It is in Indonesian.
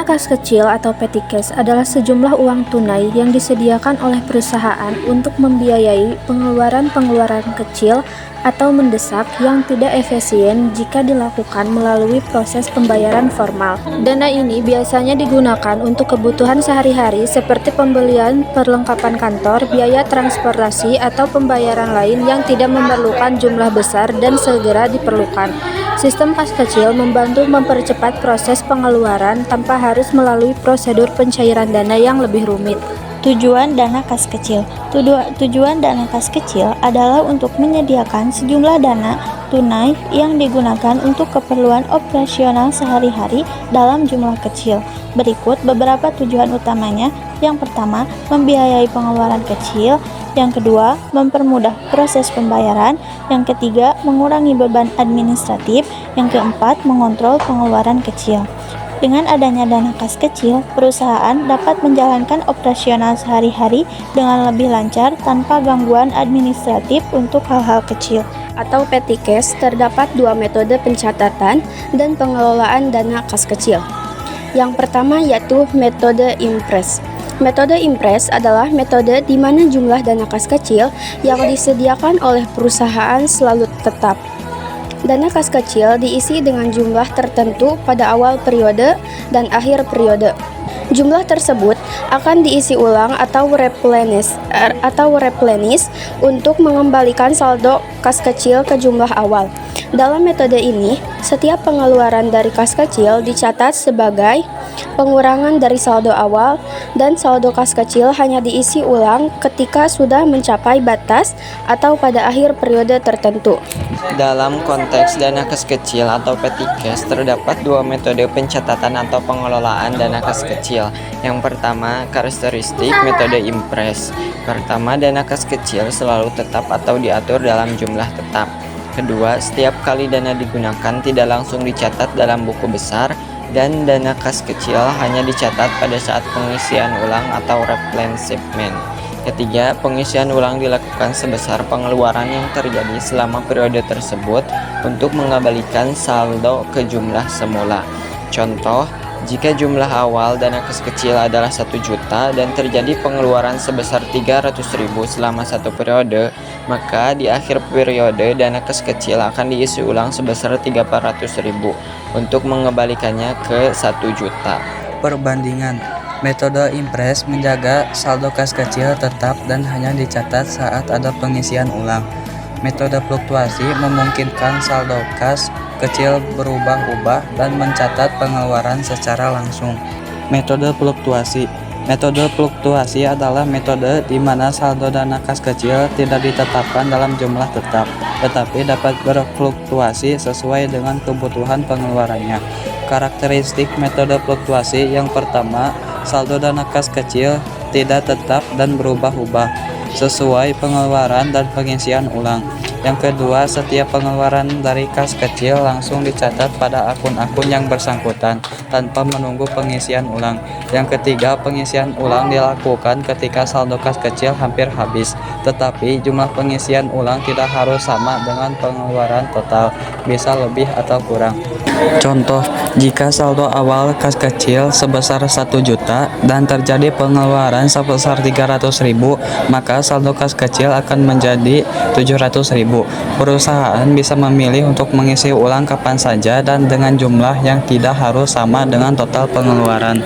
kas kecil atau petty cash adalah sejumlah uang tunai yang disediakan oleh perusahaan untuk membiayai pengeluaran-pengeluaran kecil atau mendesak yang tidak efisien jika dilakukan melalui proses pembayaran formal. Dana ini biasanya digunakan untuk kebutuhan sehari-hari seperti pembelian perlengkapan kantor, biaya transportasi, atau pembayaran lain yang tidak memerlukan jumlah besar dan segera diperlukan. Sistem kas kecil membantu mempercepat proses pengeluaran tanpa harus melalui prosedur pencairan dana yang lebih rumit. Tujuan dana kas kecil. Tujuan dana kas kecil adalah untuk menyediakan sejumlah dana tunai yang digunakan untuk keperluan operasional sehari-hari dalam jumlah kecil. Berikut beberapa tujuan utamanya. Yang pertama, membiayai pengeluaran kecil. Yang kedua, mempermudah proses pembayaran. Yang ketiga, mengurangi beban administratif. Yang keempat, mengontrol pengeluaran kecil. Dengan adanya dana kas kecil, perusahaan dapat menjalankan operasional sehari-hari dengan lebih lancar tanpa gangguan administratif untuk hal-hal kecil. Atau petty cash, terdapat dua metode pencatatan dan pengelolaan dana kas kecil. Yang pertama yaitu metode Impress. Metode Impress adalah metode di mana jumlah dana kas kecil yang disediakan oleh perusahaan selalu tetap. Dana kas kecil diisi dengan jumlah tertentu pada awal periode dan akhir periode. Jumlah tersebut akan diisi ulang atau replenish untuk mengembalikan saldo kas kecil ke jumlah awal. Dalam metode ini, setiap pengeluaran dari kas kecil dicatat sebagai pengurangan dari saldo awal, dan saldo kas kecil hanya diisi ulang ketika sudah mencapai batas atau pada akhir periode tertentu. Dalam konteks dana kas kecil atau petty cash, terdapat dua metode pencatatan atau pengelolaan dana kas kecil. Yang pertama, karakteristik metode Impress. Pertama, dana kas kecil selalu tetap atau diatur dalam jumlah tetap. Kedua, setiap kali dana digunakan tidak langsung dicatat dalam buku besar, dan dana kas kecil hanya dicatat pada saat pengisian ulang atau replenishment. Ketiga, pengisian ulang dilakukan sebesar pengeluaran yang terjadi selama periode tersebut untuk mengembalikan saldo ke jumlah semula. Contoh, jika jumlah awal dana kas kecil adalah 1 juta dan terjadi pengeluaran sebesar 300.000 selama satu periode, maka di akhir periode dana kas kecil akan diisi ulang sebesar 300.000 untuk mengembalikannya ke 1 juta. Perbandingan. Metode Impress menjaga saldo kas kecil tetap dan hanya dicatat saat ada pengisian ulang. Metode fluktuasi memungkinkan saldo kas kecil berubah-ubah dan mencatat pengeluaran secara langsung. Metode fluktuasi. Metode fluktuasi adalah metode di mana saldo dana kas kecil tidak ditetapkan dalam jumlah tetap, tetapi dapat berfluktuasi sesuai dengan kebutuhan pengeluarannya. Karakteristik metode fluktuasi: yang pertama, saldo dana kas kecil tidak tetap dan berubah-ubah sesuai pengeluaran dan pengisian ulang. Yang kedua, setiap pengeluaran dari kas kecil langsung dicatat pada akun-akun yang bersangkutan tanpa menunggu pengisian ulang. Yang ketiga, pengisian ulang dilakukan ketika saldo kas kecil hampir habis, tetapi jumlah pengisian ulang tidak harus sama dengan pengeluaran total, bisa lebih atau kurang. Contoh, jika saldo awal kas kecil sebesar 1 juta dan terjadi pengeluaran sebesar 300.000, maka saldo kas kecil akan menjadi 700.000. Perusahaan bisa memilih untuk mengisi ulang kapan saja dan dengan jumlah yang tidak harus sama dengan total pengeluaran.